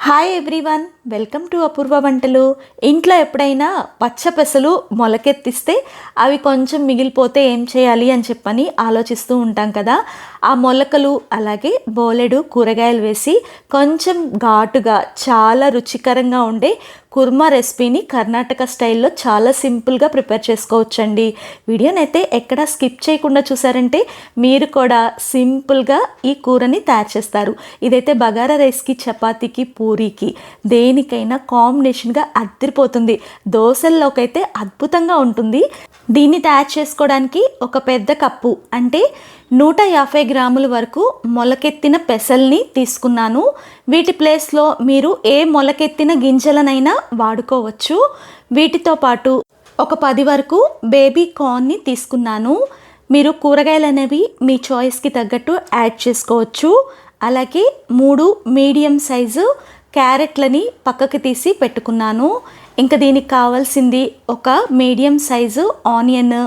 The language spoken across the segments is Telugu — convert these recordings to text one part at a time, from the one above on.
హాయ్ ఎవ్రీవన్, వెల్కమ్ టు అపూర్వ వంటలు. ఇంట్లో ఎప్పుడైనా పచ్చపెసలు మొలకెత్తిస్తే అవి కొంచెం మిగిలిపోతే ఏం చేయాలి అని చెప్పని ఆలోచిస్తూ ఉంటాం కదా. ఆ మొలకలు అలాగే బోలెడు కూరగాయలు వేసి కొంచెం ఘాటుగా చాలా రుచికరంగా ఉండే కుర్మా రెసిపీని కర్ణాటక స్టైల్లో చాలా సింపుల్గా ప్రిపేర్ చేసుకోవచ్చండి. వీడియోనైతే ఎక్కడా స్కిప్ చేయకుండా చూసారంటే మీరు కూడా సింపుల్గా ఈ కూరని తయారు చేస్తారు. ఇదైతే బగారా రైస్కి, చపాతీకి, పూరీకి దేనికైనా కాంబినేషన్గా అదిరిపోతుంది. దోశల్లోకి అయితే అద్భుతంగా ఉంటుంది. దీన్ని తయారు చేసుకోవడానికి ఒక పెద్ద కప్పు అంటే 150 గ్రాముల వరకు మొలకెత్తిన పెసల్ని తీసుకున్నాను. వీటి ప్లేస్లో మీరు ఏ మొలకెత్తిన గింజలనైనా వాడుకోవచ్చు. వీటితో పాటు ఒక 10 వరకు బేబీ కార్న్ని తీసుకున్నాను. మీరు కూరగాయలు అనేవి మీ చాయిస్కి తగ్గట్టు యాడ్ చేసుకోవచ్చు. అలాగే 3 మీడియం సైజు క్యారెట్లని పక్కకి తీసి పెట్టుకున్నాను. ఇంకా దీనికి కావాల్సింది ఒక మీడియం సైజు ఆనియన్,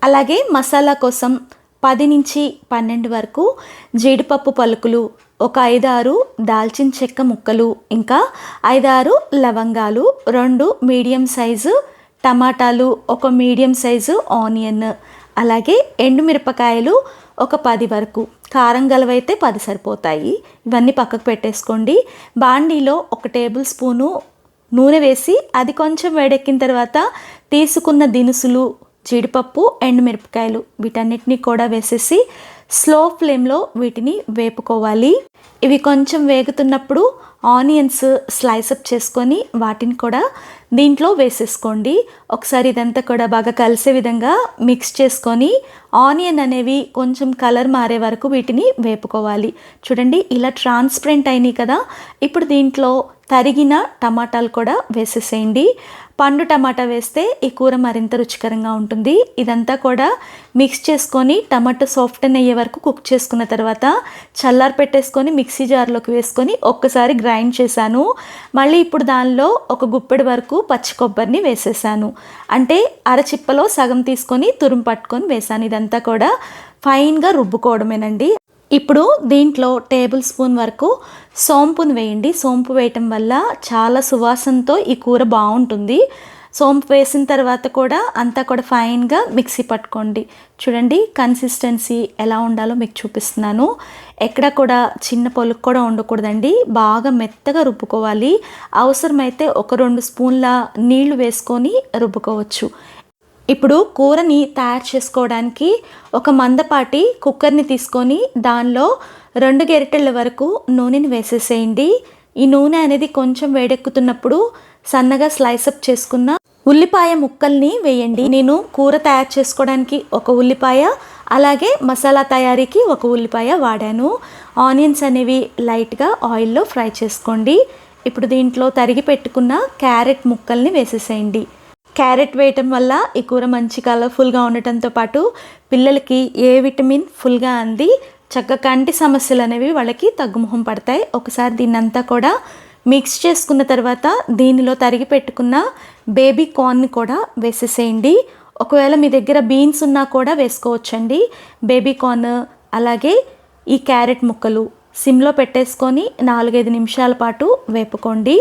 అలాగే మసాలా కోసం 10 నుంచి 12 వరకు జీడిపప్పు పలుకులు, ఒక 5-6 దాల్చిన చెక్క ముక్కలు, ఇంకా 5-6 లవంగాలు, 2 మీడియం సైజు టమాటాలు, ఒక మీడియం సైజు ఆనియన్, అలాగే ఎండుమిరపకాయలు ఒక 10 వరకు. కారం గలవైతే 10 సరిపోతాయి. ఇవన్నీ పక్కకు పెట్టేసుకోండి. బాండీలో 1 టేబుల్ స్పూను నూనె వేసి అది కొంచెం వేడెక్కిన తర్వాత తీసుకున్న దినుసులు, జీడిపప్పు, ఎండుమిరపకాయలు వీటన్నిటిని కూడా వేసేసి స్లో ఫ్లేమ్లో వీటిని వేపుకోవాలి. ఇవి కొంచెం వేగుతున్నప్పుడు ఆనియన్స్ స్లైసప్ చేసుకొని వాటిని కూడా దీంట్లో వేసేసుకోండి. ఒకసారి ఇదంతా కూడా బాగా కలిసే విధంగా మిక్స్ చేసుకొని ఆనియన్ అనేవి కొంచెం కలర్ మారే వరకు వీటిని వేపుకోవాలి. చూడండి, ఇలా ట్రాన్స్పరెంట్ అయినాయి కదా. ఇప్పుడు దీంట్లో తరిగిన టమాటాలు కూడా వేసేసేయండి. పండు టమాటా వేస్తే ఈ కూర మరింత రుచికరంగా ఉంటుంది. ఇదంతా కూడా మిక్స్ చేసుకొని టమాటా సాఫ్టన్ అయ్యే వరకు కుక్ చేసుకున్న తర్వాత చల్లారి పెట్టేసుకొని మిక్సీ జార్లోకి వేసుకొని ఒక్కసారి గ్రైండ్ చేశాను. మళ్ళీ ఇప్పుడు దానిలో ఒక గుప్పెడు వరకు పచ్చి కొబ్బరిని వేసేసాను. అంటే అరచిప్పలో సగం తీసుకొని తురుము పట్టుకొని వేసాను. ఇదంతా కూడా ఫైన్గా రుబ్బుకోవడమేనండి. ఇప్పుడు దీంట్లో టేబుల్ స్పూన్ వరకు సోంపును వేయండి. సోంపు వేయటం వల్ల చాలా సువాసనతో ఈ కూర బాగుంటుంది. సోంపు వేసిన తర్వాత కూడా అంతా కూడా ఫైన్గా మిక్సీ పట్టుకోండి. చూడండి, కన్సిస్టెన్సీ ఎలా ఉండాలో మీకు చూపిస్తున్నాను. ఎక్కడ కూడా చిన్న పొలుకు కూడా ఉండకూడదండి. బాగా మెత్తగా రుబ్బుకోవాలి. అవసరమైతే ఒక 2 స్పూన్ల నీళ్లు వేసుకొని రుబ్బుకోవచ్చు. ఇప్పుడు కూరని తయారు చేసుకోవడానికి ఒక మందపాటి కుక్కర్ని తీసుకొని దానిలో 2 గరిటెల వరకు నూనెని వేసేసేయండి. ఈ నూనె అనేది కొంచెం వేడెక్కుతున్నప్పుడు సన్నగా స్లైసప్ చేసుకున్న ఉల్లిపాయ ముక్కల్ని వేయండి. నేను కూర తయారు చేసుకోవడానికి ఒక ఉల్లిపాయ, అలాగే మసాలా తయారీకి ఒక ఉల్లిపాయ వాడాను. ఆనియన్స్ అనేవి లైట్గా ఆయిల్లో ఫ్రై చేసుకోండి. ఇప్పుడు దీంట్లో తరిగి పెట్టుకున్న క్యారెట్ ముక్కల్ని వేసేసేయండి. క్యారెట్ వేయటం వల్ల ఈ కూర మంచి కలర్ఫుల్గా ఉండటంతో పాటు పిల్లలకి ఏ విటమిన్ ఫుల్గా అంది చక్కగా కంటి సమస్యలు అనేవి వాళ్ళకి తగ్గుముఖం పడతాయి. ఒకసారి దీన్నంతా కూడా మిక్స్ చేసుకున్న తర్వాత దీనిలో తరిగి పెట్టుకున్న బేబీ కార్న్ని కూడా వేసేసేయండి. ఒకవేళ మీ దగ్గర బీన్స్ ఉన్నా కూడా వేసుకోవచ్చండి. బేబీ కార్న్ అలాగే ఈ క్యారెట్ ముక్కలు సిమ్లో పెట్టేసుకొని 4-5 నిమిషాల పాటు వేపుకోండి.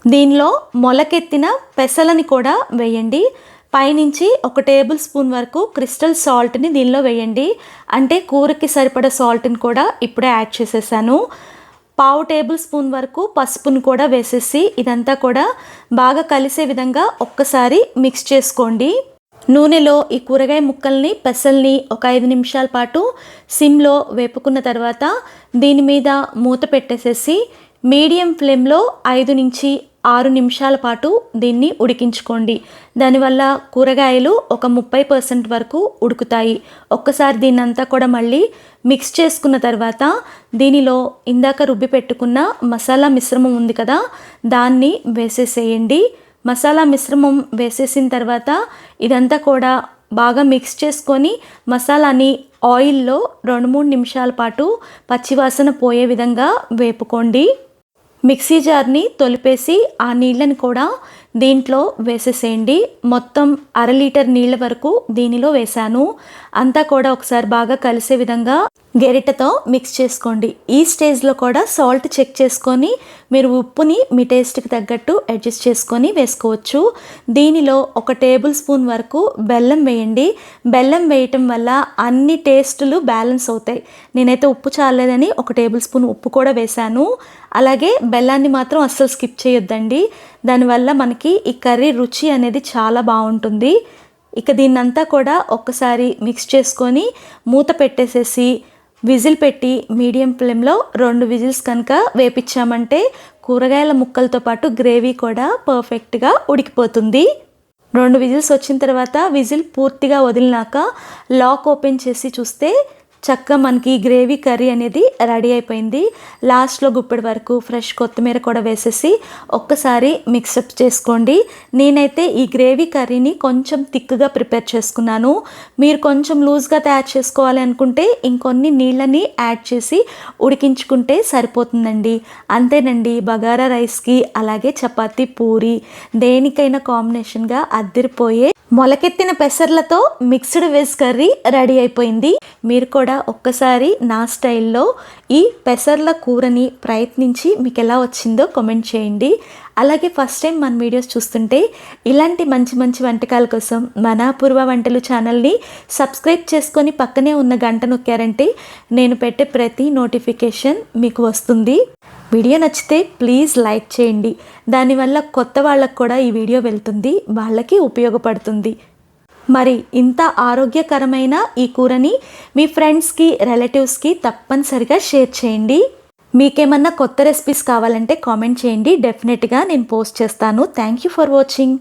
దీనిలో మొలకెత్తిన పెసలని కూడా వేయండి. పైనుంచి 1 టేబుల్ స్పూన్ వరకు క్రిస్టల్ సాల్ట్ని దీనిలో వేయండి. అంటే కూరకి సరిపడా సాల్ట్ని కూడా ఇప్పుడే యాడ్ చేసేసాను. 1/2 టేబుల్ స్పూన్ వరకు పసుపును కూడా వేసేసి ఇదంతా కూడా బాగా కలిసే విధంగా ఒక్కసారి మిక్స్ చేసుకోండి. నూనెలో ఈ కూరగాయ ముక్కల్ని, పెసల్ని ఒక 5 నిమిషాల పాటు సిమ్లో వేపుకున్న తర్వాత దీని మీద మూత పెట్టేసేసి మీడియం ఫ్లేమ్లో 5 నుంచి 6 నిమిషాల పాటు దీన్ని ఉడికించుకోండి. దానివల్ల కూరగాయలు ఒక 30% వరకు ఉడుకుతాయి. ఒక్కసారి దీన్నంతా కూడా మళ్ళీ మిక్స్ చేసుకున్న తర్వాత దీనిలో ఇందాక రుబ్బి పెట్టుకున్న మసాలా మిశ్రమం ఉంది కదా, దాన్ని వేసేసేయండి. మసాలా మిశ్రమం వేసేసిన తర్వాత ఇదంతా కూడా బాగా మిక్స్ చేసుకొని మసాలాని ఆయిల్లో 2-3 నిమిషాల పాటు పచ్చివాసన పోయే విధంగా వేపుకోండి. మిక్సీ జార్ని తొలిపేసి ఆ నీళ్ళని కూడా దీంట్లో వేసేసేయండి. మొత్తం 1/2 లీటర్ నీళ్ళ వరకు దీనిలో వేసాను. అంతా కూడా ఒకసారి బాగా కలిసే విధంగా గెరిటతో మిక్స్ చేసుకోండి. ఈ స్టేజ్లో కూడా సాల్ట్ చెక్ చేసుకొని మీరు ఉప్పుని మీ టేస్ట్కి తగ్గట్టు అడ్జస్ట్ చేసుకొని వేసుకోవచ్చు. దీనిలో 1 టేబుల్ స్పూన్ వరకు బెల్లం వేయండి. బెల్లం వేయటం వల్ల అన్ని టేస్టులు బ్యాలెన్స్ అవుతాయి. నేనైతే ఉప్పు చాలేదని 1 టేబుల్ స్పూన్ ఉప్పు కూడా వేశాను. అలాగే బెల్లాన్ని మాత్రం అస్సలు స్కిప్ చేయొద్దండి. దానివల్ల మనకి ఈ కర్రీ రుచి అనేది చాలా బాగుంటుంది. ఇక దీన్నంతా కూడా ఒక్కసారి మిక్స్ చేసుకొని మూత పెట్టేసేసి విజిల్ పెట్టి మీడియం ఫ్లేమ్లో 2 విజిల్స్ కనుక వేపించామంటే కూరగాయల ముక్కలతో పాటు గ్రేవీ కూడా పర్ఫెక్ట్గా ఉడికిపోతుంది. 2 విజిల్స్ వచ్చిన తర్వాత విజిల్ పూర్తిగా వదిలినాక లాక్ ఓపెన్ చేసి చూస్తే చక్కగా మనకి గ్రేవీ కర్రీ అనేది రెడీ అయిపోయింది. లాస్ట్లో గుప్పెడు వరకు ఫ్రెష్ కొత్తిమీర కూడా వేసేసి ఒక్కసారి మిక్సప్ చేసుకోండి. నేనైతే ఈ గ్రేవీ కర్రీని కొంచెం థిక్గా ప్రిపేర్ చేసుకున్నాను. మీరు కొంచెం లూజ్గా తయారు చేసుకోవాలి అనుకుంటే ఇంకొన్ని నీళ్ళని యాడ్ చేసి ఉడికించుకుంటే సరిపోతుందండి. అంతేనండి, బగారా రైస్కి అలాగే చపాతీ పూరి దేనికైనా కాంబినేషన్గా అద్దిరిపోయే మొలకెత్తిన పెసర్లతో మిక్స్డ్ వెజ్ కర్రీ రెడీ అయిపోయింది. మీరు కూడా ఒక్కసారి నా స్టైల్లో ఈ పెసర్ల కూరని ప్రయత్నించి మీకు ఎలా వచ్చిందో కామెంట్ చేయండి. అలాగే ఫస్ట్ టైం మన వీడియోస్ చూస్తుంటే ఇలాంటి మంచి మంచి వంటకాల కోసం మన అపూర్వ వంటలు ఛానల్ని సబ్స్క్రైబ్ చేసుకొని పక్కనే ఉన్న గంట నొక్కారంటే నేను పెట్టే ప్రతి నోటిఫికేషన్ మీకు వస్తుంది. వీడియో నచ్చితే ప్లీజ్ లైక్ చేయండి. దానివల్ల కొత్త వాళ్ళకు కూడా ఈ వీడియో వెళ్తుంది, వాళ్ళకి ఉపయోగపడుతుంది. మరి ఇంత ఆరోగ్యకరమైన ఈ కూరని మీ ఫ్రెండ్స్కి రిలేటివ్స్కి తప్పనిసరిగా షేర్ చేయండి. మీకేమన్నా కొత్త రెసిపీస్ కావాలంటే కామెంట్ చేయండి. డెఫినెట్గా నేను పోస్ట్ చేస్తాను. Thank you for watching.